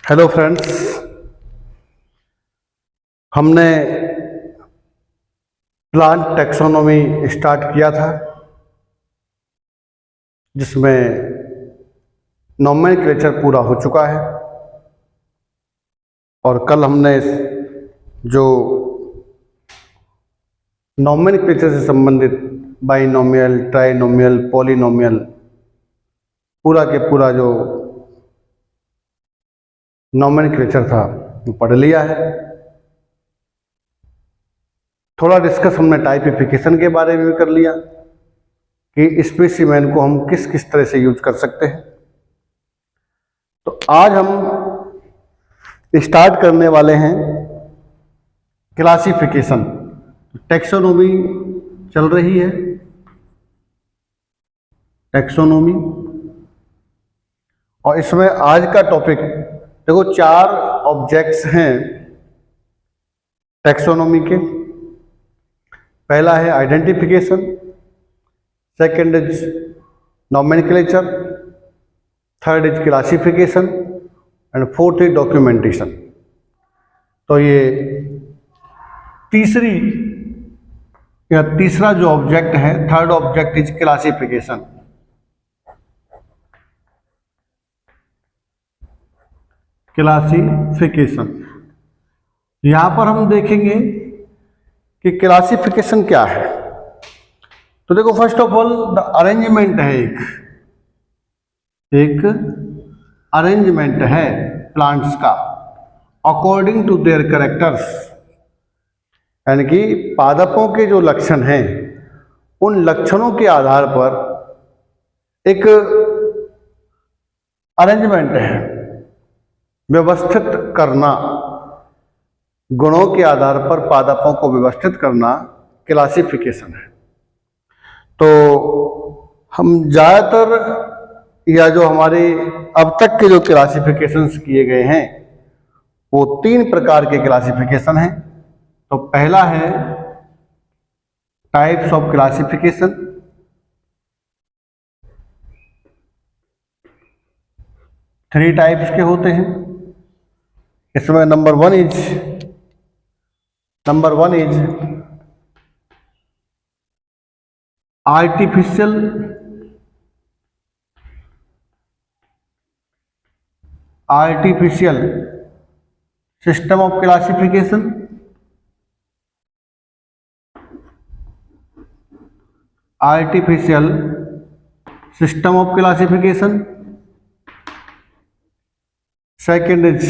Hello friends, हमने plant taxonomy start किया था जिसमें नोमेनक्लेचर पूरा हो चुका है। और कल हमने जो नोमेनक्लेचर से संबंधित बाइनोमियल, ट्राइनोमियल, पॉलिनोमियल पूरा के पूरा जो नोमेनक्लेचर था वो पढ़ लिया है। थोड़ा डिस्कस हमने टाइपिफिकेशन के बारे में भी कर लिया कि स्पेसिमेन को हम किस किस तरह से यूज कर सकते हैं। तो आज हम स्टार्ट करने वाले हैं क्लासिफिकेशन। टैक्सोनॉमी चल रही है, टैक्सोनॉमी, और इसमें आज का टॉपिक देखो, 4 ऑब्जेक्ट्स हैं टैक्सोनॉमी के। पहला है identification, second is nomenclature, third is classification and fourth is documentation. तो ये तीसरा जो ऑब्जेक्ट है, third object is classification. Classification, यहां पर हम देखेंगे कि क्लासिफिकेशन क्या है। तो देखो, first of all the arrangement है, एक अरेंजमेंट है प्लांट्स का अकॉर्डिंग टू देयर कैरेक्टर्स, यानी कि पादपों के जो लक्षण हैं उन लक्षणों के आधार पर एक अरेंजमेंट है, व्यवस्थित करना, गुणों के आधार पर पादपों को व्यवस्थित करना क्लासिफिकेशन है। तो हम ज़्यादातर या जो हमारे अब तक के जो क्लासिफिकेशंस किए गए हैं वो 3 प्रकार के क्लासिफिकेशन हैं। तो पहला है types of classification, three types के होते हैं। इसमें number one is artificial system of classification, artificial system of classification. Second is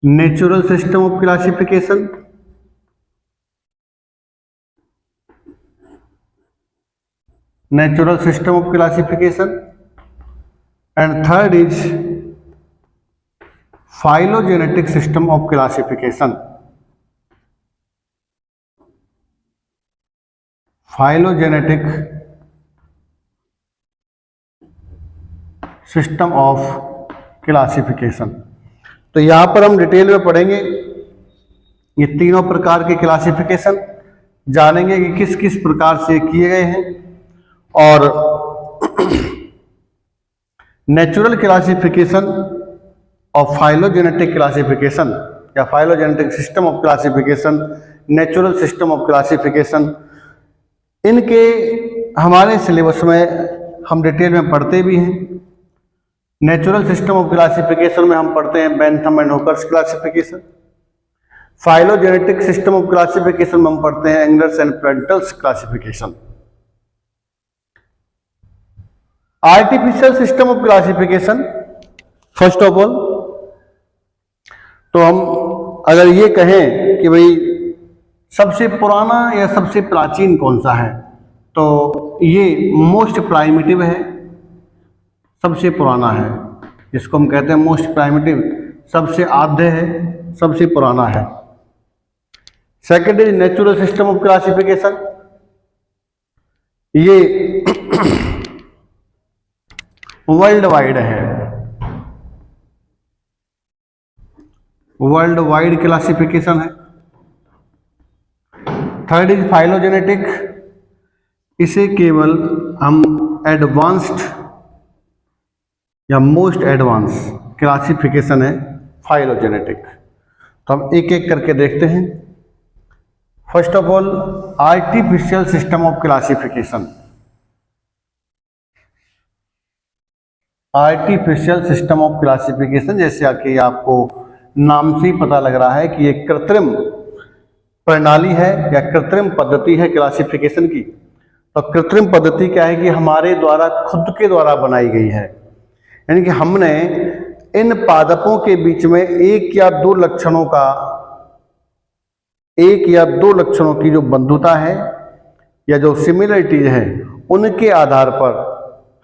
natural system of classification, natural system of classification. And third is phylogenetic system of classification, phylogenetic system of classification. तो यहाँ पर हम detail में पढ़ेंगे ये तीनों प्रकार के क्लासिफिकेशन, जानेंगे कि किस किस प्रकार से किए गए हैं। और नेचुरल क्लासिफिकेशन और फाइलोजेनेटिक क्लासिफिकेशन या phylogenetic system of classification, natural system of classification, इनके हमारे सिलेबस में हम डिटेल में पढ़ते भी हैं। नेचुरल सिस्टम ऑफ क्लासिफिकेशन में हम पढ़ते हैं Bentham and Hooker's classification. Phylogenetic system of classification में हम पढ़ते हैं Engler's and Prantl's classification. Artificial system of classification, first of all तो हम अगर ये कहें कि भाई सबसे पुराना या सबसे प्राचीन कौन सा है, तो ये मोस्ट प्राइमिटिव है, सबसे पुराना है, जिसको हम कहते हैं मोस्ट प्राइमिटिव, सबसे आद्य है, सबसे पुराना है। Second is natural system of classification, ये वर्ल्ड वाइड है, वर्ल्ड वाइड क्लासिफिकेशन है। थर्ड इज फाइलोजेनेटिक, इसे केवल हम एडवांस्ड या मोस्ट एडवांस क्लासिफिकेशन है फाइलोजेनेटिक। तो हम एक एक करके देखते हैं। First of all, artificial system of classification. Artificial system of classification, जैसे कि आपको नाम से ही पता लग रहा है कि एक कृत्रिम प्रणाली है या कृत्रिम पद्धति है क्लासिफिकेशन की। तो कृत्रिम पद्धति क्या है कि हमारे द्वारा खुद के द्वारा बनाई गई है, यानी कि हमने इन पादपों के बीच में एक या दो लक्षणों की जो बंधुता है या जो सिमिलरिटीज है, उनके आधार पर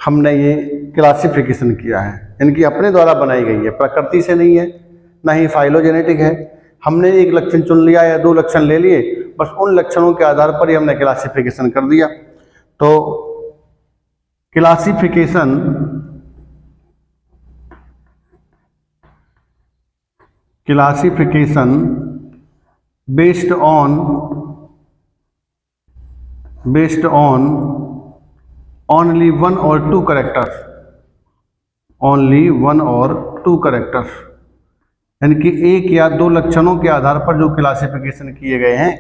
हमने ये क्लासिफिकेशन किया है। इनकी अपने द्वारा बनाई गई है, प्रकृति से नहीं है, ना ही फाइलोजेनेटिक है। हमने एक लक्षण चुन लिया या दो लक्षण ले लिए, बस उन लक्षणों के आधार पर ही हमने क्लासिफिकेशन कर दिया। तो classification based on only one और टू कैरेक्टर्स, यानी कि एक या दो लक्षणों के आधार पर जो क्लासिफिकेशन किए गए हैं,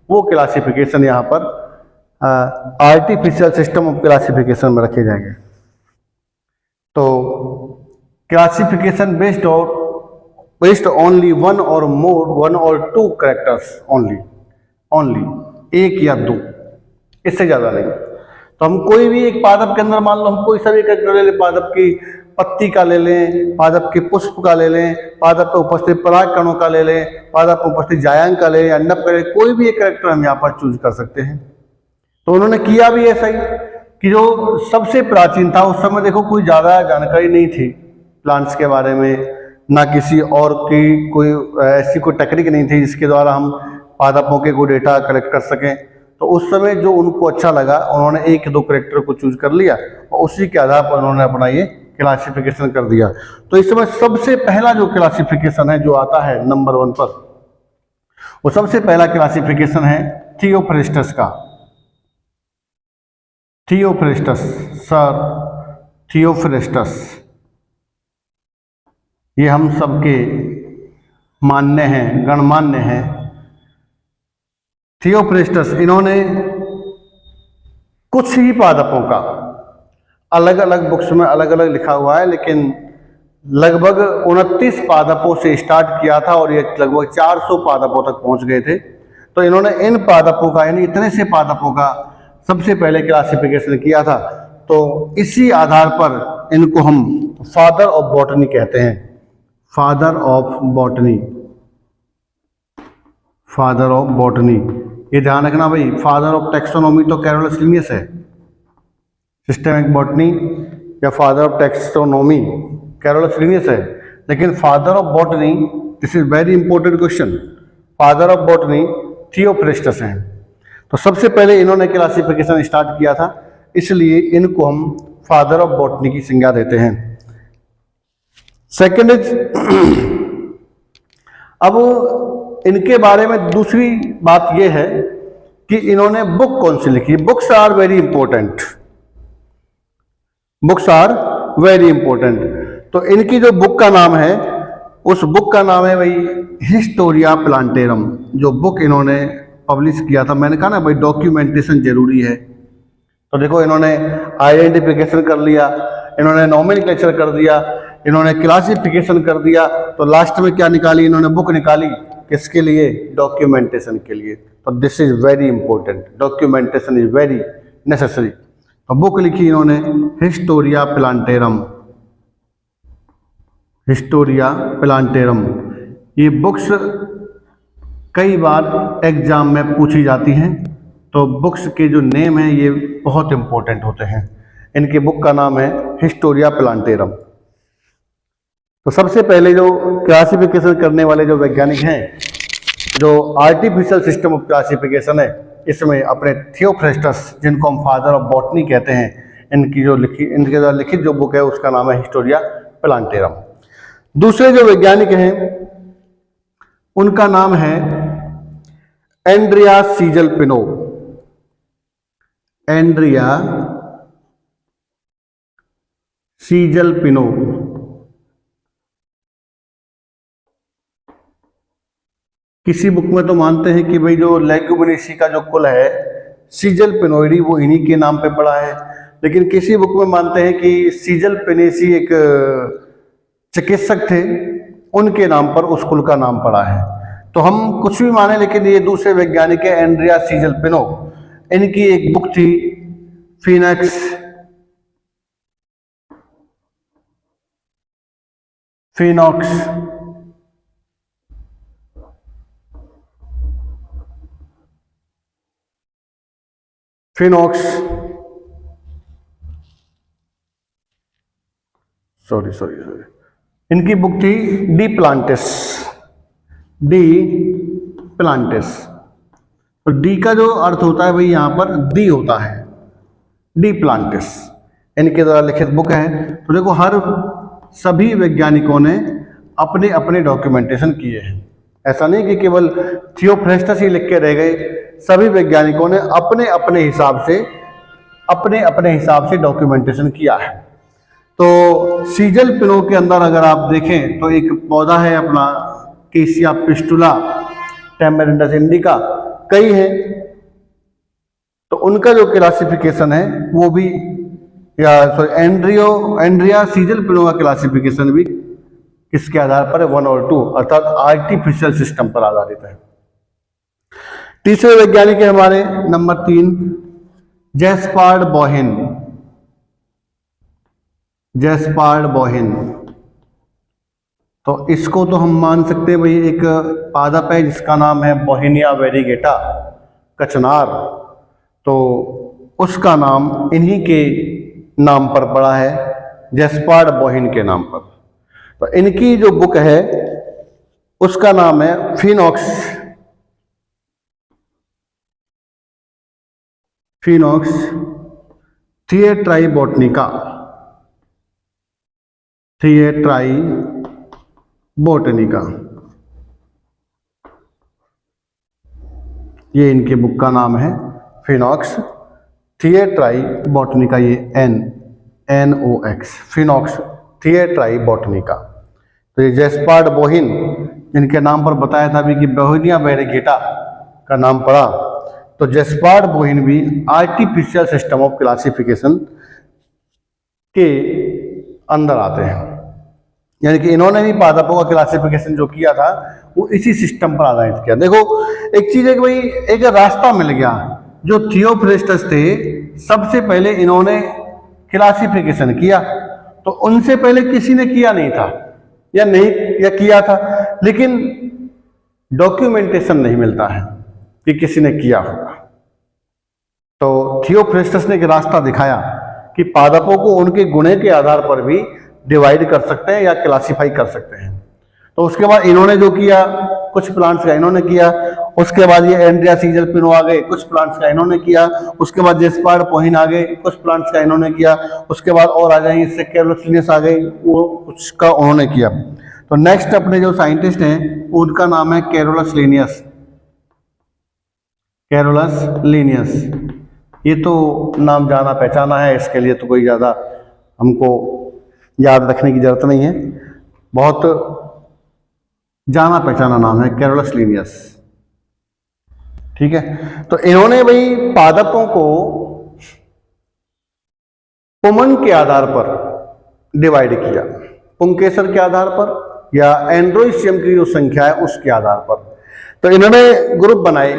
वो क्लासिफिकेशन यहाँ पर आर्टिफिशियल सिस्टम ऑफ क्लासिफिकेशन में रखे जाएंगे। तो क्लासिफिकेशन बेस्ड ओनली वन और टू कैरेक्टर्स, ओनली एक या दो, इससे ज्यादा नहीं। तो हम कोई भी एक पादप के अंदर, मान लो हम कोई सा भी कैरेक्टर ले लें, पादप की पत्ती का ले लें, पादप के पुष्प का ले लें, पादप में उपस्थित पराग कणों का ले लें, पादप में उपस्थित जायांग का ले लें, अंडप का ले लें, कोई भी एक कैरेक्टर हम यहाँ पर चूज कर सकते हैं। तो उन्होंने किया भी ऐसा ही कि जो सबसे प्राचीन था, उस समय देखो कोई ज़्यादा जानकारी नहीं थी प्लांट्स के बारे में, ना किसी और की कोई ऐसी कोई टेक्निक नहीं थी जिसके द्वारा हम पादपों के कोई डेटा कलेक्ट कर सकें। तो उस समय जो उनको अच्छा लगा, उन्होंने एक दो कैरेक्टर को चूज कर लिया और उसी के आधार पर उन्होंने अपना ये क्लासिफिकेशन कर दिया। तो इस समय सबसे पहला जो क्लासिफिकेशन है जो आता है नंबर 1 पर, वो सबसे पहला क्लासिफिकेशन है थियोफ्रेस्टस का। सर थियोफ्रेस्टस, ये हम सबके मान्य हैं, गणमान्य हैं। थियोफ्रेस्टस, इन्होंने कुछ ही पादपों का, अलग अलग बुक्स में अलग अलग लिखा हुआ है, लेकिन लगभग 29 पादपों से स्टार्ट किया था और ये लगभग 400 पादपों तक पहुंच गए थे। तो इन्होंने इन पादपों का, यानी इतने से पादपों का सबसे पहले क्लासिफिकेशन किया था। तो इसी आधार पर इनको हम फादर ऑफ बॉटनी कहते हैं। फादर ऑफ बॉटनी, ये ध्यान रखना भाई। फादर ऑफ टैक्सोनॉमी तो कैरोलस लिनियस है, सिस्टेमिक बॉटनी या father of taxonomy Carolus Linnaeus है, लेकिन father of botany, this is very important question, father of botany Theophrastus हैं। तो सबसे पहले इन्होंने क्लासिफिकेशन स्टार्ट किया था, इसलिए इनको हम फादर ऑफ बॉटनी की संज्ञा देते हैं। सेकेंड इज, अब इनके बारे में दूसरी बात यह है कि इन्होंने बुक कौन सी लिखी। बुक्स आर वेरी इंपॉर्टेंट, तो इनकी जो बुक का नाम है, उस बुक का नाम है भाई हिस्टोरिया प्लांटेरम। जो बुक इन्होंने पब्लिश किया था, मैंने कहा ना भाई डॉक्यूमेंटेशन जरूरी है। तो देखो, इन्होंने आइडेंटिफिकेशन कर लिया, इन्होंने नॉमेनक्लेचर कर दिया, इन्होंने क्लासिफिकेशन कर दिया, तो लास्ट में क्या निकाली इन्होंने? बुक निकाली। किसके लिए? डॉक्यूमेंटेशन के लिए। तो this is very important, documentation is very necessary. तो बुक लिखी इन्होंने हिस्टोरिया प्लांटेरम। ये बुक्स कई बार एग्जाम में पूछी जाती हैं, तो बुक्स के जो नेम हैं ये बहुत इंपॉर्टेंट होते हैं। इनके बुक का नाम है हिस्टोरिया प्लांटेरम। तो सबसे पहले जो क्लासिफिकेशन करने वाले जो वैज्ञानिक हैं, जो आर्टिफिशियल सिस्टम ऑफ क्लासिफिकेशन है, इसमें अपने थियोफ्रेस्टस, जिनको हम फादर ऑफ बॉटनी कहते हैं, इनके द्वारा लिखित जो बुक है उसका नाम है हिस्टोरिया प्लांटेरम। दूसरे जो वैज्ञानिक हैं उनका नाम है एंड्रिया सीजल पिनो। एंड्रिया सीजलपिनो। किसी बुक में तो मानते हैं कि भाई जो लेग्यूमिनेसी का जो कुल है सीजलपिनोइडी वो इन्हीं के नाम पे पड़ा है, लेकिन किसी बुक में मानते हैं कि सीजलपिनेसी एक चिकित्सक थे, उनके नाम पर उस कुल का नाम पड़ा है। तो हम कुछ भी माने, लेकिन ये दूसरे वैज्ञानिक है एंड्रिया सीजलपिनो। इनकी एक बुक थी फिनॉक्स फिनॉक्स सॉरी इनकी बुक थी डी प्लांटिस। तो डी का जो अर्थ होता है भाई यहाँ पर दी होता है, डी प्लांटिस इनके द्वारा लिखित बुक है। तो देखो हर सभी वैज्ञानिकों ने अपने अपने डॉक्यूमेंटेशन किए हैं, ऐसा नहीं कि केवल थियोफ्रेस्टस ही लिख के रह गए, सभी वैज्ञानिकों ने अपने अपने हिसाब से डॉक्यूमेंटेशन किया है। तो सीजलपिनो के अंदर अगर आप देखें तो एक पौधा है अपना केसिया पिस्टुला टैमेरिंडस इंडिका, कई हैं, तो उनका जो क्लासिफिकेशन है वो भी एंड्रिया सीजलपिनो का क्लासिफिकेशन भी किसके आधार पर है, 1 और 2 अर्थात आर्टिफिशियल सिस्टम पर आधारित है। तीसरे वैज्ञानिक है हमारे नंबर 3 जैस्पार्ड बोहेन। तो इसको तो हम मान सकते हैं भाई एक पादप है जिसका नाम है बोहेनिया वेरीगेटा कचनार, तो उसका नाम इन्हीं के नाम पर पड़ा है, जैस्पार्ड बोहेन के नाम पर। तो इनकी जो बुक है उसका नाम है फिनॉक्स थिएट्राइबोटनिका। ये इनके बुक का नाम है फिनॉक्स थिएट्राइबोटनिका, ये NOX फिनॉक्स थिएट्राइबोटनिका। तो ये जैस्पार्ड बोहिन जिनके नाम पर बताया था अभी कि बोहेनिया वेरीगेटा का नाम पड़ा, तो जैस्पार्ड बोहिन भी आर्टिफिशियल सिस्टम ऑफ क्लासिफिकेशन के अंदर आते हैं, यानी कि इन्होंने भी पादपों का क्लासिफिकेशन जो किया था वो इसी सिस्टम पर आधारित किया। देखो एक चीज है कि भाई एक रास्ता मिल गया, जो थियोफ्रेस्टस थे सबसे पहले इन्होंने क्लासिफिकेशन किया, तो उनसे पहले किसी ने किया नहीं था या किया था, लेकिन डॉक्यूमेंटेशन नहीं मिलता है कि किसी ने किया होगा। तो थियोफ्रेस्टस ने एक रास्ता दिखाया कि पादपों को उनके गुणे के आधार पर भी डिवाइड कर सकते हैं या क्लासिफाई कर सकते हैं। तो उसके बाद इन्होंने जो किया कुछ प्लांट्स का इन्होंने किया, उसके बाद ये एंड्रिया सीजलपिनो आ गए, कुछ प्लांट्स का इन्होंने किया, उसके बाद जैस्पार्ड बोहिन आ गए, कुछ प्लांट्स का इन्होंने किया, उसके बाद और आ जाएंगे इससे कैरोलस लीनियस आ गई, वो कुछ का उन्होंने किया। तो नेक्स्ट अपने जो साइंटिस्ट हैं उनका नाम है कैरोलस लीनियस। ये तो नाम जाना पहचाना है, इसके लिए तो कोई ज़्यादा हमको याद रखने की जरूरत नहीं है, बहुत जाना पहचाना नाम है कैरोलस लीनियस, ठीक है। तो इन्होंने भाई पादपों को पुमन के आधार पर डिवाइड किया, पुंकेसर के आधार पर या एंड्रोइशियम की जो संख्या है उसके आधार पर। तो इन्होंने ग्रुप बनाए,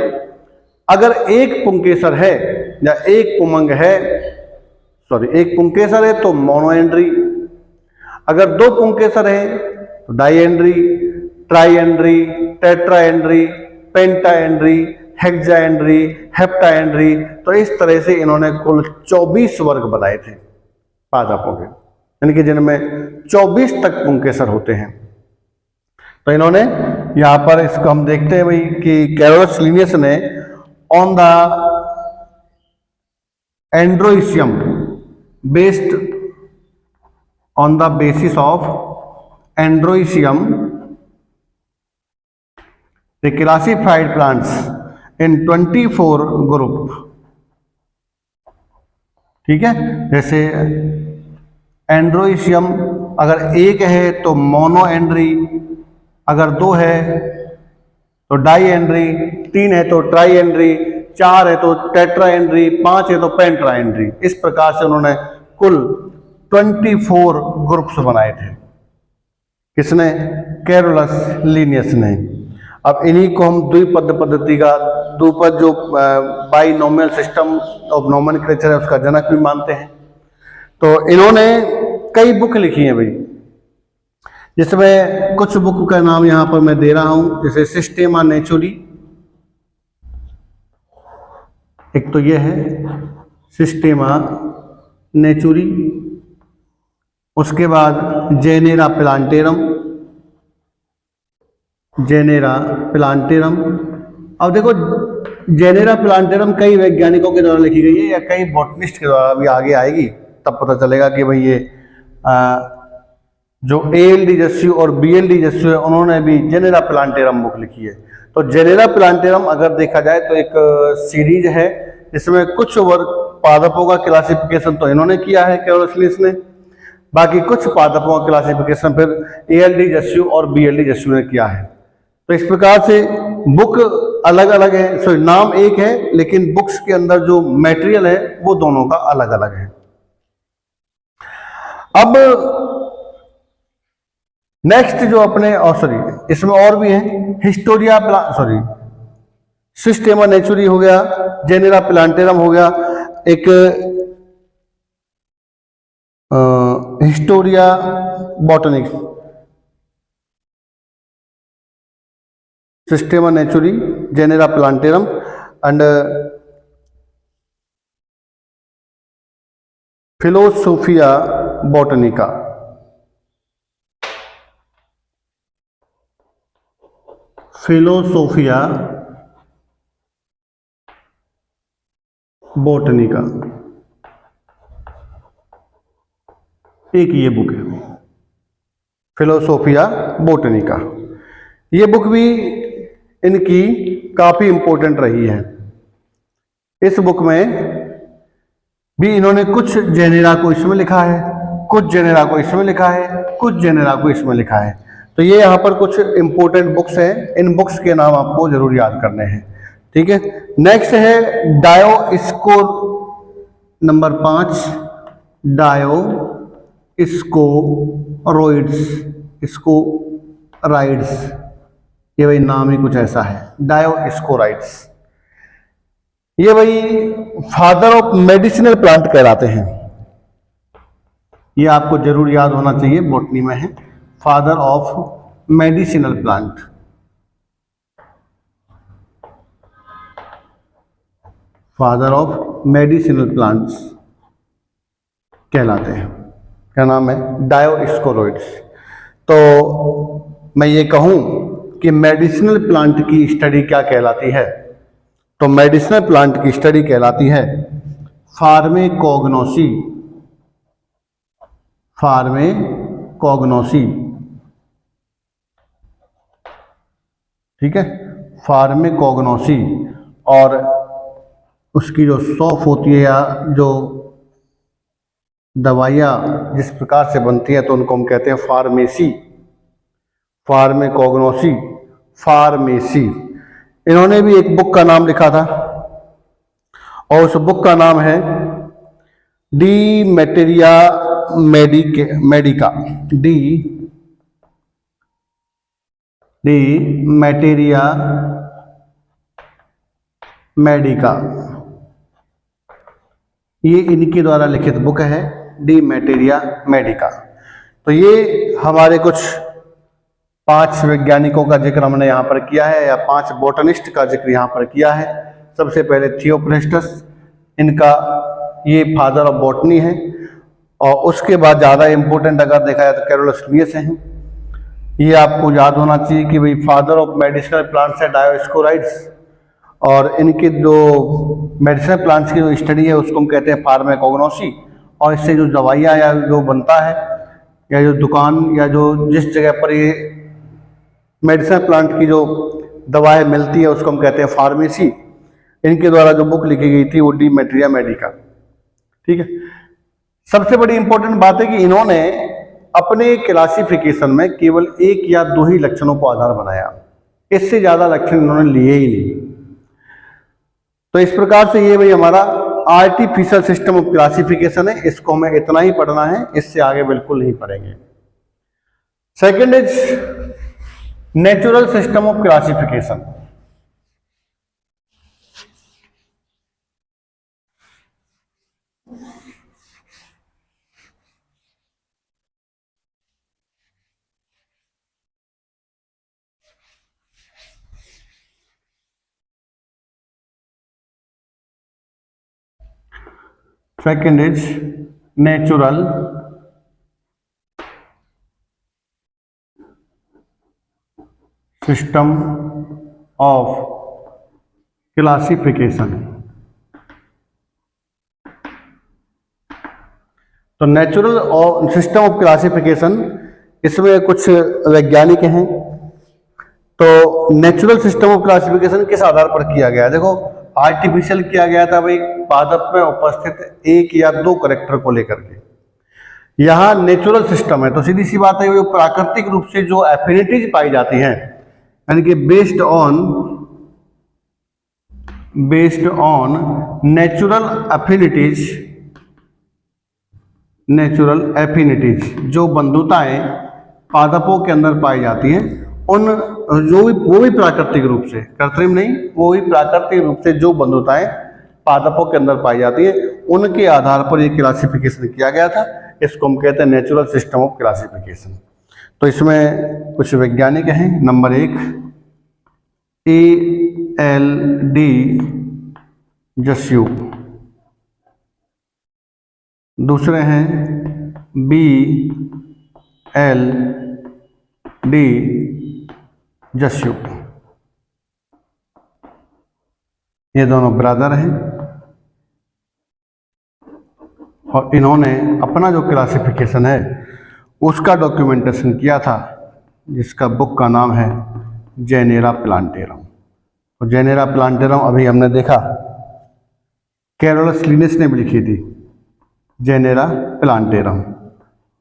अगर एक पुंकेसर है या एक पुंकेसर है तो मोनोएंड्री, अगर 2 पुंकेसर है तो डाईएंड्री, ट्राईएंड्री, टेट्राएंड्री, पेंटाएंड्री, हेक्साएंड्री, हेप्टाएंड्री। तो इस तरह से इन्होंने कुल 24 वर्ग बनाए थे पादपों के, यानी कि जिनमें 24 तक पुंकेसर होते हैं। तो इन्होंने यहाँ पर इसको हम देखते हैं भाई कि कैरोलस लीनियस ने on the androecium based on the basis of Androecium, they classified plants in 24 group, ठीक है। जैसे एंड्रोइशियम अगर एक है तो मोनो एंड्री, अगर दो है तो डाई एंड्री, तीन है तो ट्राई एंड्री, चार है तो टेट्रा एंड्री, पांच है तो पेंट्रा एंड्री। इस प्रकार से उन्होंने कुल 24 ग्रुप्स बनाए थे। किसने? कैरोलस लीनियस ने। अब इन्हीं को हम द्विपद पद्धति का, द्विपद जो बाइनोमियल सिस्टम ऑफ नोमेनक्लेचर है उसका जनक भी मानते हैं। तो इन्होंने कई बुक लिखी हैं भाई, जिसमें कुछ बुक का नाम यहां पर मैं दे रहा हूं, जैसे सिस्टेमा नेचुरी, एक तो ये है सिस्टेमा नेचुरी, उसके बाद जेनेरा प्लांटेरम, जेनेरा प्लांटेरम। अब देखो जेनेरा प्लांटेरम कई वैज्ञानिकों के द्वारा लिखी गई है या कई बॉटनिस्ट के द्वारा भी आगे आएगी, तब पता चलेगा कि भाई ये जो ALD जस्यू और BLD जस्यू है उन्होंने भी जेनेरा प्लांटेरम बुक लिखी है। तो जेनेरा प्लांटेरम अगर देखा जाए तो एक सीरीज है जिसमें कुछ वर्ग पादपों का क्लासिफिकेशन तो इन्होंने किया है कैरोलस ने, बाकी कुछ पादपों का क्लासिफिकेशन फिर ALD जस्यू और BLD जस्यू ने किया है। तो इस प्रकार से बुक अलग अलग है, सॉरी नाम एक है लेकिन बुक्स के अंदर जो मटेरियल है वो दोनों का अलग अलग है। अब नेक्स्ट जो अपने सॉरी इसमें और भी है हिस्टोरिया सॉरी सिस्टेमा नेचुरी हो गया, जेनेरा प्लांटेरम हो गया, एक Historia Botanicus, Systema Naturae, Genera Plantarum and Philosophia Botanica. Philosophia Botanica एक ये बुक है, फिलोसोफिया बॉटनिका। ये बुक भी इनकी काफी इंपॉर्टेंट रही है। इस बुक में भी इन्होंने कुछ जेनेरा को इसमें लिखा है, कुछ जेनेरा को इसमें लिखा है, कुछ जेनेरा को इसमें लिखा है। तो ये यहाँ पर कुछ इंपॉर्टेंट बुक्स हैं, इन बुक्स के नाम आपको जरूर याद करने हैं। ठीक है। नेक्स्ट है डायोस्कोर नंबर 5, डायोस्कोरॉइड्स, स्कोराइड्स, ये भाई नाम ही कुछ ऐसा है, डायोस्कोराइड्स। ये भाई फादर ऑफ मेडिसिनल प्लांट कहलाते हैं। ये आपको जरूर याद होना चाहिए, बॉटनी में है, father of medicinal plant. Father of medicinal plants कहलाते हैं। क्या नाम है? डायोस्कोरॉइड्स। तो मैं ये कहूं कि मेडिसिनल प्लांट की स्टडी क्या कहलाती है, तो मेडिसिनल प्लांट की स्टडी कहलाती है फार्मेकोग्नोसी। फार्मेकोग्नोसी, ठीक है, फार्मेकोग्नोसी। और उसकी जो सौफ होती है या जो दवाइयाँ जिस प्रकार से बनती हैं तो उनको हम कहते हैं फार्मेसी, फार्मेकोग्नोसी, फार्मेसी। इन्होंने भी एक बुक का नाम लिखा था और उस बुक का नाम है डी मैटेरिया मेडिका, डी मैटेरिया मेडिका। ये इनके द्वारा लिखित बुक है, डी मैटेरिया मेडिका। तो ये हमारे कुछ 5 वैज्ञानिकों का जिक्र हमने यहाँ पर किया है, या 5 बोटनिस्ट का जिक्र यहाँ पर किया है। सबसे पहले थियोप्रेस्टस, इनका ये फादर ऑफ बॉटनी है। और उसके बाद ज़्यादा इम्पोर्टेंट अगर देखा जाए तो कैरोलस लीनियस हैं। ये आपको याद होना चाहिए कि भाई फादर ऑफ मेडिसिनल प्लांट्स है डायोस्कोराइड्स, और इनके जो मेडिसिनल प्लांट्स की जो स्टडी है उसको हम कहते हैं फार्मेकोग्नोसी। और इससे जो दवाइयाँ या जो बनता है या जो दुकान या जो जिस जगह पर ये मेडिसिनल प्लांट की जो दवाएं मिलती है उसको हम कहते हैं फार्मेसी। इनके द्वारा जो बुक लिखी गई थी वो डी मैटेरिया मेडिका। ठीक है। सबसे बड़ी इंपॉर्टेंट बात है कि इन्होंने अपने क्लासिफिकेशन में केवल एक या दो ही लक्षणों को आधार बनाया, इससे ज्यादा लक्षण इन्होंने लिए ही नहीं। तो इस प्रकार से ये भाई हमारा आर्टिफिशियल सिस्टम ऑफ क्लासिफिकेशन है, इसको हमें इतना ही पढ़ना है, इससे आगे बिल्कुल नहीं पढ़ेंगे। Second is natural system of classification. Second is natural system of classification। तो नेचुरल और सिस्टम ऑफ क्लासिफिकेशन, इसमें कुछ वैज्ञानिक हैं। तो नेचुरल सिस्टम ऑफ क्लासिफिकेशन किस आधार पर किया गया? देखो, आर्टिफिशियल किया गया था भाई पादप में उपस्थित एक या दो करेक्टर को लेकर के। यहां नेचुरल सिस्टम है तो सीधी सी बात है, वो प्राकृतिक रूप से जो एफिनिटीज पाई जाती हैं, यानी कि बेस्ड ऑन नेचुरल एफिनिटीज, जो बंधुताएं पादपों के अंदर पाई जाती हैं, उन वो भी प्राकृतिक रूप से, कृत्रिम नहीं, वो भी प्राकृतिक रूप से जो बंधुताएं पादपों के अंदर पाई जाती है, उनके आधार पर ये क्लासिफिकेशन किया गया था। इसको हम कहते हैं नेचुरल सिस्टम ऑफ क्लासिफिकेशन। तो इसमें कुछ वैज्ञानिक हैं। नंबर 1 ALD जस्यू, दूसरे हैं BLD जस्यू। ये दोनों ब्रदर हैं और इन्होंने अपना जो क्लासिफिकेशन है उसका डॉक्यूमेंटेशन किया था, जिसका बुक का नाम है जेनेरा प्लांटेरम। तो जेनेरा प्लांटेरम अभी हमने देखा कैरोलस लिनस ने भी लिखी थी, जेनेरा प्लांटेरम,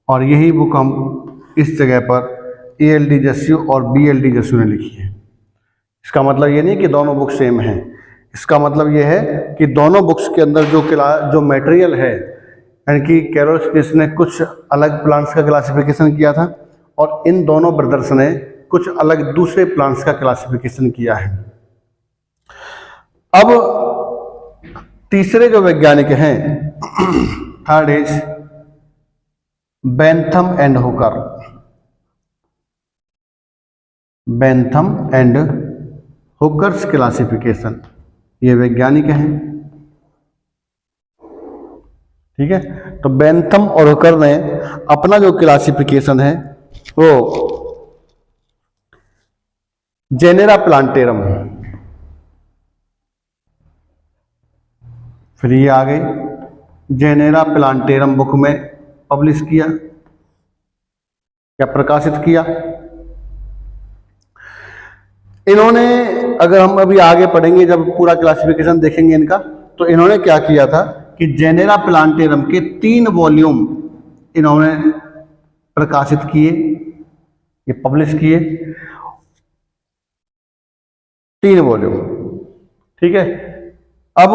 और यही बुक हम इस जगह पर ALD जस्यू और BLD जस्यू ने लिखी है। इसका मतलब ये नहीं कि दोनों बुक सेम हैं, इसका मतलब ये है कि दोनों बुक्स के अंदर जो मटेरियल है, यानी कि कैरोलस लिनस ने कुछ अलग प्लांट्स का क्लासिफिकेशन किया था और इन दोनों ब्रदर्स ने कुछ अलग दूसरे प्लांट्स का क्लासिफिकेशन किया है। अब तीसरे जो वैज्ञानिक हैं, third is Bentham and Hooker. Bentham and Hooker's classification, ये वैज्ञानिक हैं। ठीक है, तो बेंथम और हुकर ने अपना जो क्लासिफिकेशन है वो जेनेरा प्लांटेरम, फिर ये आ गई जेनेरा प्लांटेरम बुक में पब्लिश किया या प्रकाशित किया। इन्होंने, अगर हम अभी आगे पढ़ेंगे जब पूरा क्लासिफिकेशन देखेंगे इनका, तो इन्होंने क्या किया था कि जेनेरा प्लांटेरम के 3 वॉल्यूम इन्होंने प्रकाशित किए, ये पब्लिश किए 3 वॉल्यूम। ठीक है, अब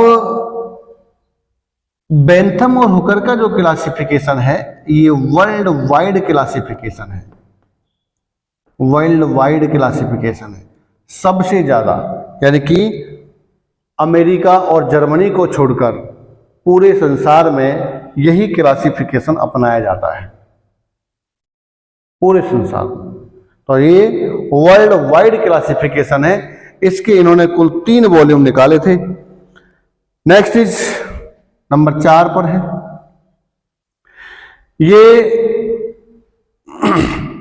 बेंथम और हुकर का जो क्लासिफिकेशन है ये वर्ल्ड वाइड क्लासिफिकेशन है, वर्ल्ड वाइड क्लासिफिकेशन है। सबसे ज्यादा, यानी कि अमेरिका और जर्मनी को छोड़कर पूरे संसार में यही क्लासिफिकेशन अपनाया जाता है, पूरे संसार में। तो ये वर्ल्ड वाइड क्लासिफिकेशन है, इसके इन्होंने कुल 3 वॉल्यूम निकाले थे। नेक्स्ट इज नंबर 4 पर है, ये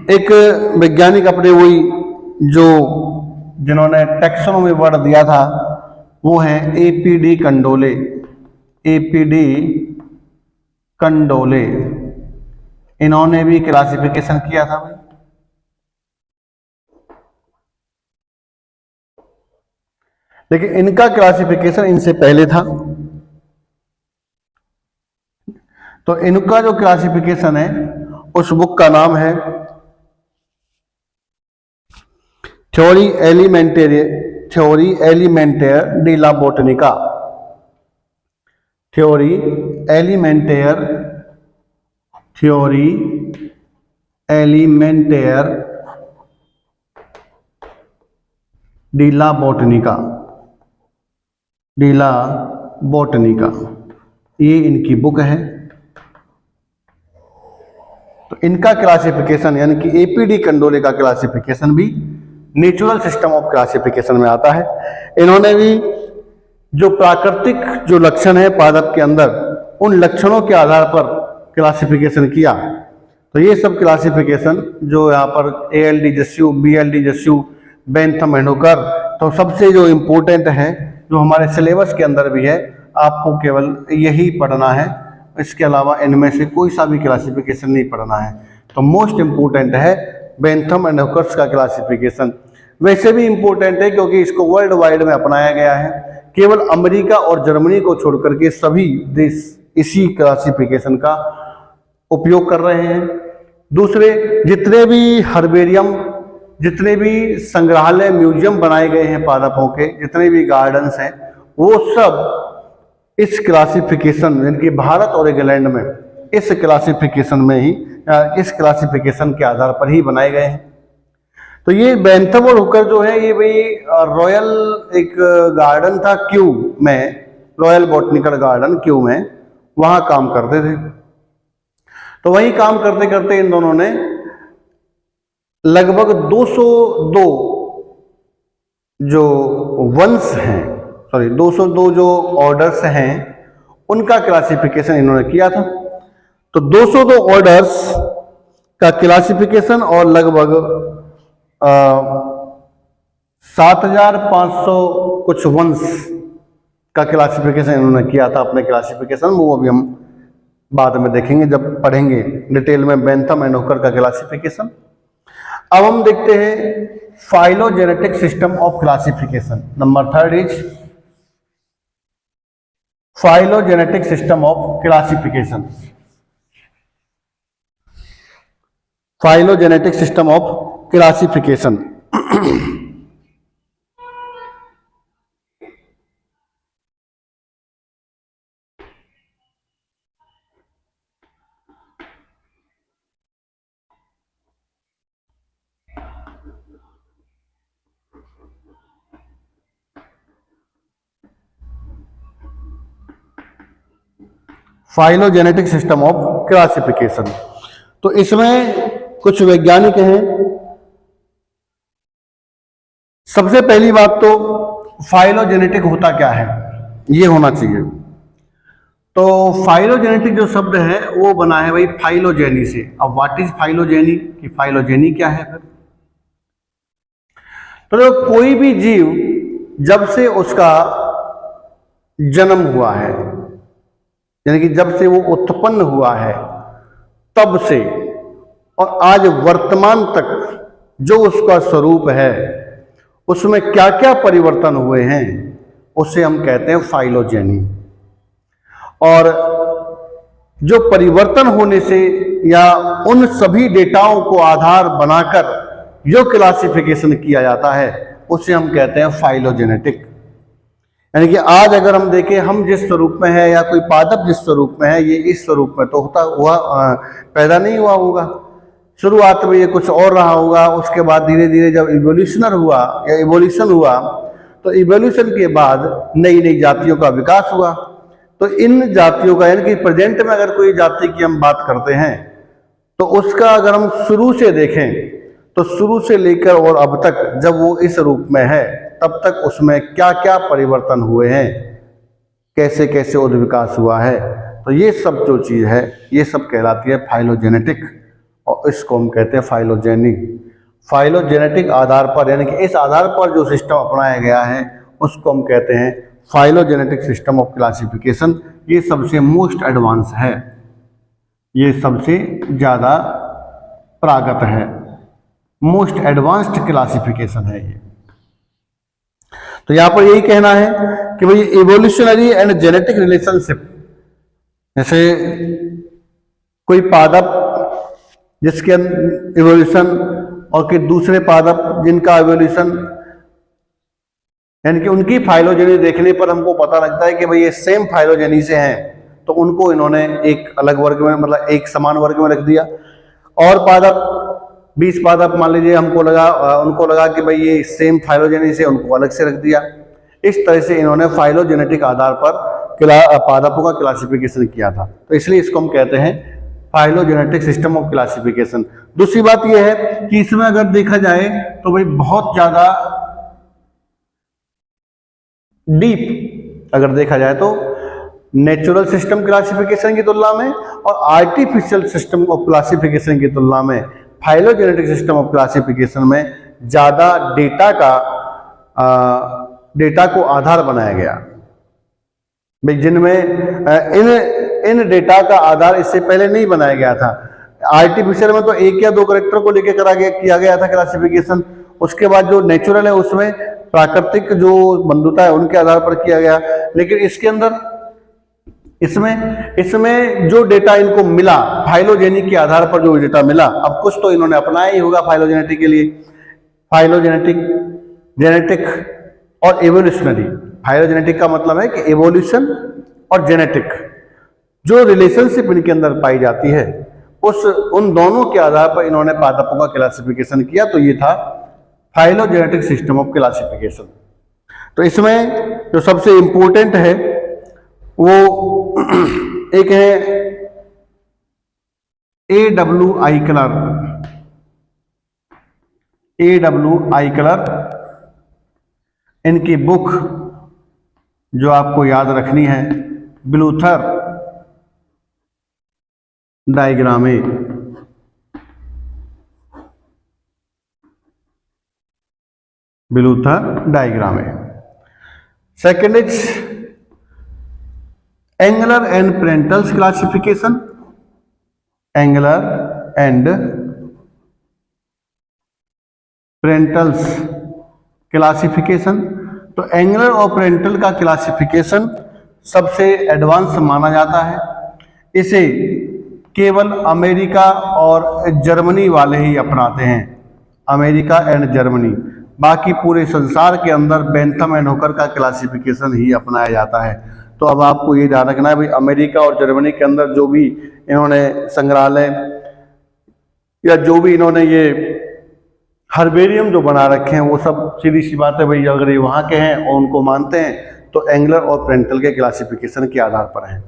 एक वैज्ञानिक अपने वही जो जिन्होंने टैक्सोनॉमी वर्ड दिया था वो है APD कंडोले। APD कंडोले, इन्होंने भी क्लासिफिकेशन किया था भाई। लेकिन इनका क्लासिफिकेशन इनसे पहले था। तो इनका जो क्लासिफिकेशन है उस बुक का नाम है थ्योरी एलिमेंटेयर डिला बोटनिका। थ्योरी एलिमेंटेयर डिला बोटनिका, ये इनकी बुक है। तो इनका क्लासिफिकेशन यानी कि एपीडी कंडोले का क्लासिफिकेशन भी नेचुरल सिस्टम ऑफ क्लासिफिकेशन में आता है। इन्होंने भी जो प्राकृतिक जो लक्षण है पादप के अंदर, उन लक्षणों के आधार पर क्लासिफिकेशन किया। तो ये सब क्लासिफिकेशन जो यहाँ पर ALD Jussieu, BLD Jussieu, Bentham and Hooker, तो सबसे जो इम्पोर्टेंट है जो हमारे सिलेबस के अंदर भी है, आपको केवल यही पढ़ना है, इसके अलावा इनमें से कोई सा भी क्लासिफिकेशन नहीं पढ़ना है। तो मोस्ट इम्पोर्टेंट है बेंथम एंड हुकर्स का क्लासिफिकेशन। वैसे भी इम्पोर्टेंट है क्योंकि इसको वर्ल्ड वाइड में अपनाया गया है, केवल अमेरिका और जर्मनी को छोड़ करके सभी देश इसी क्लासिफिकेशन का उपयोग कर रहे हैं। दूसरे जितने भी हर्बेरियम, जितने भी संग्रहालय, म्यूजियम बनाए गए हैं पादपों के, जितने भी गार्डन्स हैं, वो सब इस क्लासिफिकेशन यानी कि भारत और इंग्लैंड में इस क्लासिफिकेशन में ही, इस क्लासिफिकेशन के आधार पर ही बनाए गए हैं। तो ये बेंथम और हुकर जो है ये भाई रॉयल एक गार्डन था क्यू में, रॉयल बॉटनिकल गार्डन क्यू में, वहाँ काम करते थे। तो वहीं काम करते करते इन दोनों ने लगभग 202 जो वंश हैं, 202 जो ऑर्डर्स हैं, उनका क्लासिफिकेशन इन्होंने किया था। तो 202 ऑर्डर्स का क्लासिफिकेशन और लगभग 7500 कुछ वंश का क्लासिफिकेशन इन्होंने किया था अपने क्लासिफिकेशन। वो अभी हम बाद में देखेंगे जब पढ़ेंगे डिटेल में बेंथम एंड हुकर का क्लासिफिकेशन। अब हम देखते हैं phylogenetic system of classification. Number 3 is phylogenetic system of classification. Phylogenetic system of classification. Phylogenetic system of classification, तो इसमें कुछ वैज्ञानिक हैं। सबसे पहली बात तो फाइलोजेनेटिक होता क्या है ये होना चाहिए। तो फाइलोजेनेटिक जो शब्द है वो बना है भाई फाइलोजेनी से। अब व्हाट इज फाइलोजेनी, कि फाइलोजेनी क्या है फिर। तो कोई भी जीव जब से उसका जन्म हुआ है, यानी कि जब से वो उत्पन्न हुआ है तब से और आज वर्तमान तक जो उसका स्वरूप है, उसमें क्या क्या परिवर्तन हुए हैं, उसे हम कहते हैं फाइलोजेनी। और जो परिवर्तन होने से या उन सभी डेटाओं को आधार बनाकर जो क्लासिफिकेशन किया जाता है उसे हम कहते हैं फाइलोजेनेटिक। यानी कि आज अगर हम देखें, हम जिस स्वरूप में है या कोई पादप जिस स्वरूप में है, ये इस स्वरूप में तो होता हुआ पैदा नहीं हुआ होगा। शुरुआत में ये कुछ और रहा होगा, उसके बाद धीरे धीरे जब इवोल्यूशनर हुआ या इवोल्यूशन हुआ, तो इवोल्यूशन के बाद नई नई जातियों का विकास हुआ। तो इन जातियों का, यानी कि प्रेजेंट में अगर कोई जाति की हम बात करते हैं तो उसका अगर हम शुरू से देखें तो शुरू से लेकर और अब तक जब वो इस रूप में है तब तक उसमें क्या क्या परिवर्तन हुए हैं, कैसे कैसे उद्विकास हुआ है, तो ये सब जो चीज़ है ये सब कहलाती है फाइलोजेनेटिक। और इसको हम कहते हैं फाइलोजेनी। फाइलोजेनेटिक आधार पर, यानी कि इस आधार पर जो सिस्टम अपनाया गया है उसको हम कहते हैं फाइलोजेनेटिक सिस्टम ऑफ क्लासिफिकेशन। ये सबसे मोस्ट एडवांस है, ये सबसे ज़्यादा प्रागत है, मोस्ट एडवांस्ड क्लासिफिकेशन है ये। तो यहाँ पर यही कहना है कि भाई इवोल्यूशनरी एंड जेनेटिक रिलेशनशिप, जैसे कोई पादप जिसके इवोल्यूशन और कि दूसरे पादप जिनका इवोल्यूशन, यानी कि उनकी फाइलोजेनी देखने पर हमको पता लगता है कि भाई ये सेम फाइलोजेनी से हैं, तो उनको इन्होंने एक अलग वर्ग में, मतलब एक समान वर्ग में रख दिया। और पादप 20 पादप मान लीजिए उनको लगा कि भाई ये सेम फाइलोजेनी से, उनको अलग से रख दिया। इस तरह से इन्होंने फाइलोजेनेटिक आधार पर पादपों का क्लासिफिकेशन किया था, तो इसलिए इसको हम कहते हैं फाइलोजेनेटिक सिस्टम ऑफ क्लासिफिकेशन। दूसरी बात यह है कि इसमें अगर देखा जाए तो भाई बहुत ज्यादा डीप अगर देखा जाए तो नेचुरल सिस्टम क्लासिफिकेशन की तुलना में और आर्टिफिशियल सिस्टम ऑफ क्लासिफिकेशन की तुलना में फाइलोजेनेटिक सिस्टम ऑफ क्लासिफिकेशन में ज्यादा डेटा को आधार बनाया गया, भाई जिनमें इन डेटा का आधार इससे पहले नहीं बनाया गया था। आर्टिफिशियल में तो 1 या 2 कैरेक्टर को लेकर किया गया था क्लासिफिकेशन, उसके बाद जो नेचुरल है उसमें प्राकृतिक जो बंधुता है उनके आधार पर किया गया। लेकिन इसके अंदर इसमें जो डेटा इनको मिला फाइलोजेनी के आधार पर, जो डेटा मिला, अब कुछ तो इन्होंने अपनाया ही होगा फाइलोजेनेटिक के लिए। फाइलोजेनेटिक, जेनेटिक और एवोल्यूशनरी। फाइलोजेनेटिक का मतलब है कि एवोल्यूशन और जेनेटिक जो रिलेशनशिप इनके अंदर पाई जाती है, उन दोनों के आधार पर इन्होंने पादपों का क्लासिफिकेशन किया, तो ये था फाइलोजेनेटिक सिस्टम ऑफ क्लासिफिकेशन। तो इसमें जो सबसे इंपॉर्टेंट है वो एक है AWI कलर। AWI कलर इनकी बुक जो आपको याद रखनी है, Bluthendiagramme. Bluthendiagramme. Second is Engler and Prantl's classification. Engler and Prantl's classification. तो एंगुलर और पेरेंटल का क्लासिफिकेशन सबसे एडवांस माना जाता है। इसे केवल अमेरिका और जर्मनी वाले ही अपनाते हैं, अमेरिका एंड जर्मनी। बाकी पूरे संसार के अंदर बेंथम एंड हुकर का क्लासिफिकेशन ही अपनाया जाता है। तो अब आपको ये ध्यान रखना है भाई, अमेरिका और जर्मनी के अंदर जो भी इन्होंने संग्रहालय या जो भी इन्होंने ये हर्बेरियम जो बना रखे हैं, वो सब सीधी सी बात है भाई, अगर ये वहाँ के हैं और उनको मानते हैं तो एंगुलर और पेरेंटल के क्लासिफिकेशन के आधार पर हैं।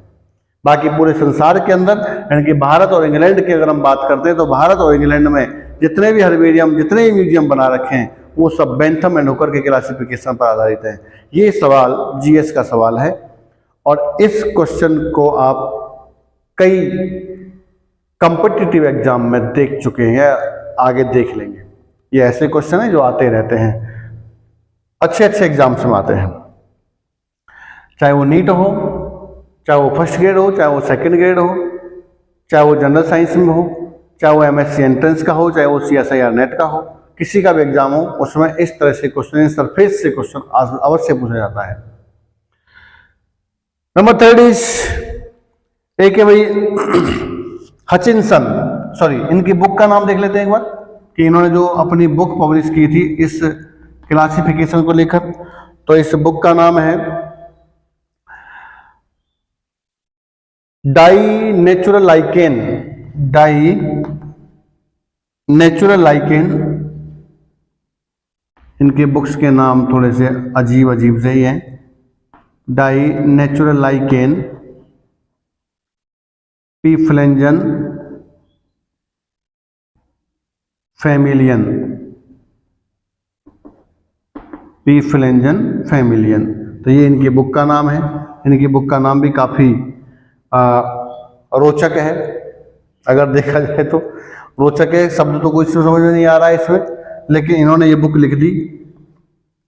बाकी पूरे संसार के अंदर, यानी कि भारत और इंग्लैंड की अगर हम बात करते हैं तो भारत और इंग्लैंड में जितने भी हर्बेरियम, जितने भी म्यूजियम बना रखे हैं, वो सब बेंथम एंड हुकर के क्लासिफिकेशन पर आधारित हैं। ये सवाल जीएस का सवाल है और इस क्वेश्चन को आप कई कॉम्पिटिटिव एग्जाम में देख चुके हैं या आगे देख लेंगे। ये ऐसे क्वेश्चन है जो आते रहते हैं, अच्छे एग्जाम्स में आते हैं, चाहे वो नीट हो, चाहे वो फर्स्ट ग्रेड हो, चाहे वो सेकंड ग्रेड हो, चाहे वो जनरल साइंस में हो, चाहे वो एमएससी एंट्रेंस का हो, चाहे वो CSIR नेट का हो, किसी का भी एग्जाम हो, उसमें इस तरह से क्वेश्चन, सरफेस से क्वेश्चन अवश्य पूछा जाता है। नंबर 3 इज एक है भाई हचिनसन, सॉरी इनकी बुक का नाम देख लेते हैं एक बार कि इन्होंने जो अपनी बुक पब्लिश की थी इस क्लासिफिकेशन को लेकर। तो इस बुक का नाम है डाई नेचुरल लाइकेन। इनके बुक्स के नाम थोड़े से अजीब से ही हैं। Die Naturlichen Pflanzenfamilien. तो ये इनकी बुक का नाम है। इनकी बुक का नाम भी काफ़ी रोचक है, अगर देखा जाए तो रोचक है। शब्द तो कुछ समझ में नहीं आ रहा है इसमें, लेकिन इन्होंने ये बुक लिख दी।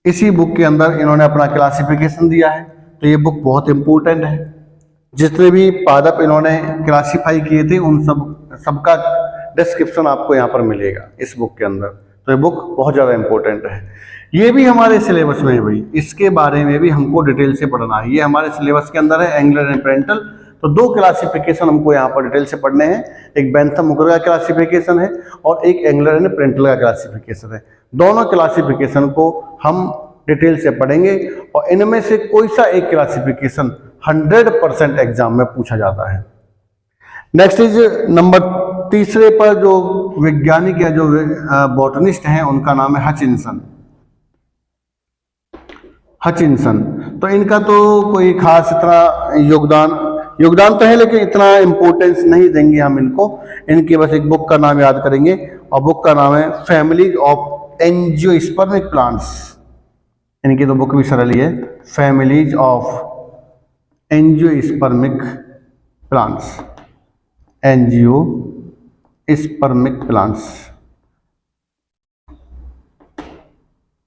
इसी बुक के अंदर इन्होंने अपना क्लासिफिकेशन दिया है। तो ये बुक बहुत इंपॉर्टेंट है। जितने भी पादप इन्होंने क्लासीफाई किए थे उन सबका डिस्क्रिप्शन आपको यहाँ पर मिलेगा इस बुक के अंदर। तो ये बुक बहुत ज़्यादा इंपॉर्टेंट है। ये भी हमारे सिलेबस में है भाई, इसके बारे में भी हमको डिटेल से पढ़ना है। ये हमारे सिलेबस के अंदर है एंगुलर एंड पेरेंटल। तो दो क्लासिफिकेशन हमको यहाँ पर डिटेल से पढ़ने हैं, एक बेंथम हुकर का क्लासिफिकेशन है और एक एंगलर एंड प्रेंटल का क्लासिफिकेशन है। दोनों क्लासिफिकेशन को हम डिटेल से पढ़ेंगे और इनमें से कोई सा एक क्लासिफिकेशन 100% एग्जाम में पूछा जाता है। नेक्स्ट इज नंबर तीसरे पर जो वैज्ञानिक या जो बॉटनिस्ट हैं उनका नाम है हचिंसन। तो इनका तो कोई खास इतना योगदान तो है, लेकिन इतना इंपॉर्टेंस नहीं देंगे हम इनको। इनकी बस एक बुक का नाम याद करेंगे और बुक का नाम है फैमिलीज ऑफ एंजियोस्पर्मिक प्लांट्स। इनकी तो बुक भी सरल ही है, families of angiospermic plants, angiospermic plants,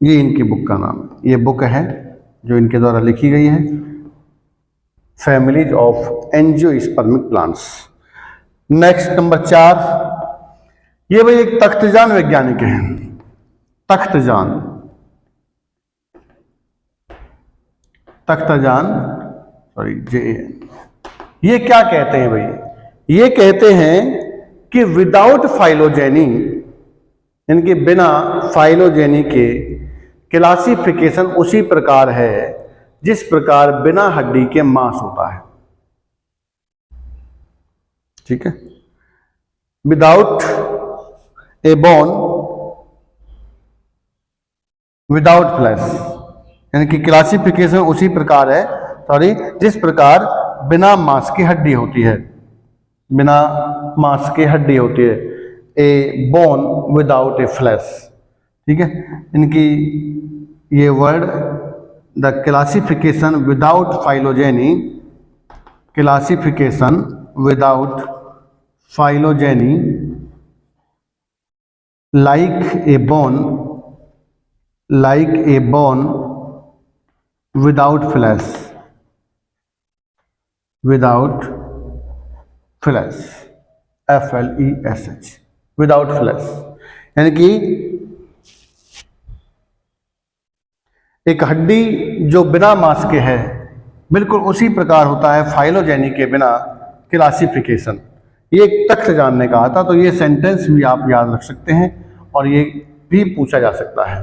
ये इनकी बुक का नाम, ये बुक है जो इनके द्वारा लिखी गई है, families of angiospermic plants. Next number 4, ये भाई एक तख्तजान वैज्ञानिक है। तख्तजान ये क्या कहते हैं भाई? ये कहते हैं कि विदाउट फाइलोजेनी, इनके बिना फाइलोजेनी के क्लासिफिकेशन उसी प्रकार है जिस प्रकार बिना हड्डी के मांस होता है। ठीक है, विदाउट ए बोन विदाउट फ्लैश, यानी कि क्लासिफिकेशन उसी प्रकार है, जिस प्रकार बिना मांस की हड्डी होती है, बिना मांस की हड्डी होती है, ए बोन विदाउट ए फ्लैश। ठीक है, इनकी ये word the classification without phylogeny, classification without phylogeny like a bone without flesh, FLESH, without flash, यानी कि एक हड्डी जो बिना मांस के है बिल्कुल उसी प्रकार होता है फाइलोजेनी के बिना क्लासिफिकेशन। ये एक तख्तजान ने कहा था, तो ये सेंटेंस भी आप याद रख सकते हैं और ये भी पूछा जा सकता है।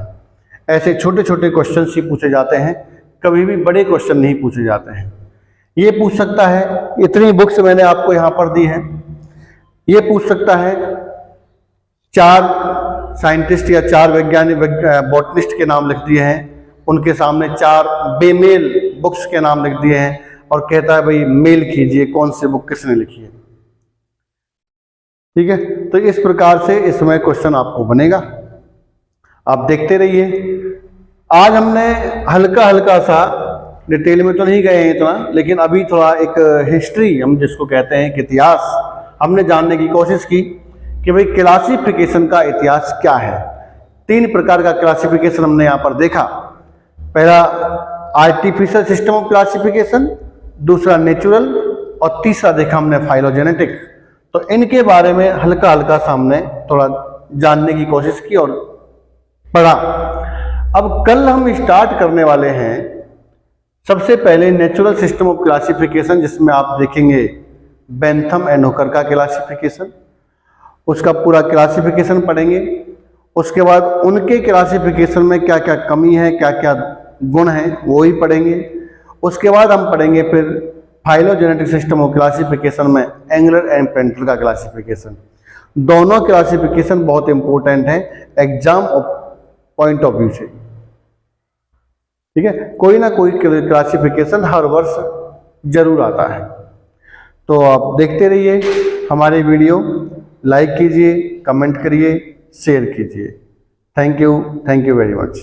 ऐसे छोटे छोटे क्वेश्चन ही पूछे जाते हैं, कभी भी बड़े क्वेश्चन नहीं पूछे जाते हैं। ये पूछ सकता है, इतनी बुक्स मैंने आपको यहाँ पर दी है, ये पूछ सकता है 4 साइंटिस्ट या 4 वैज्ञानिक बॉटनिस्ट के नाम लिख दिए हैं, उनके सामने 4 बेमेल बुक्स के नाम लिख दिए हैं और कहता है भाई मेल कीजिए कौन सी बुक किसने लिखी है। ठीक है, तो इस प्रकार से इसमें क्वेश्चन आपको बनेगा, आप देखते रहिए। आज हमने हल्का हल्का सा, डिटेल में तो नहीं गए हैं इतना, लेकिन अभी थोड़ा एक हिस्ट्री हम जिसको कहते हैं कि इतिहास, हमने जानने की कोशिश की कि भाई क्लासिफिकेशन का इतिहास क्या है। 3 प्रकार का क्लासिफिकेशन हमने यहाँ पर देखा। पहला आर्टिफिशियल सिस्टम ऑफ क्लासिफिकेशन, दूसरा नेचुरल और तीसरा देखा हमने फाइलोजेनेटिक। तो इनके बारे में हल्का हल्का सामने थोड़ा जानने की कोशिश की और पढ़ा। अब कल हम स्टार्ट करने वाले हैं सबसे पहले नेचुरल सिस्टम ऑफ क्लासिफिकेशन, जिसमें आप देखेंगे बेंथम एंड हुकर का क्लासिफिकेशन, उसका पूरा क्लासिफिकेशन पढ़ेंगे। उसके बाद उनके क्लासिफिकेशन में क्या क्या कमी है, क्या क्या गुण है, वो ही पढ़ेंगे। उसके बाद हम पढ़ेंगे फिर फाइलोजेनेटिक सिस्टम ऑफ क्लासिफिकेशन में एंगुलर एंड प्रेंटल का क्लासिफिकेशन। दोनों क्लासिफिकेशन बहुत इंपॉर्टेंट है एग्जाम पॉइंट ऑफ व्यू से। ठीक है, कोई ना कोई क्लासिफिकेशन हर वर्ष जरूर आता है। तो आप देखते रहिए हमारे वीडियो, लाइक कीजिए, कमेंट करिए, शेयर कीजिए। Thank you very much.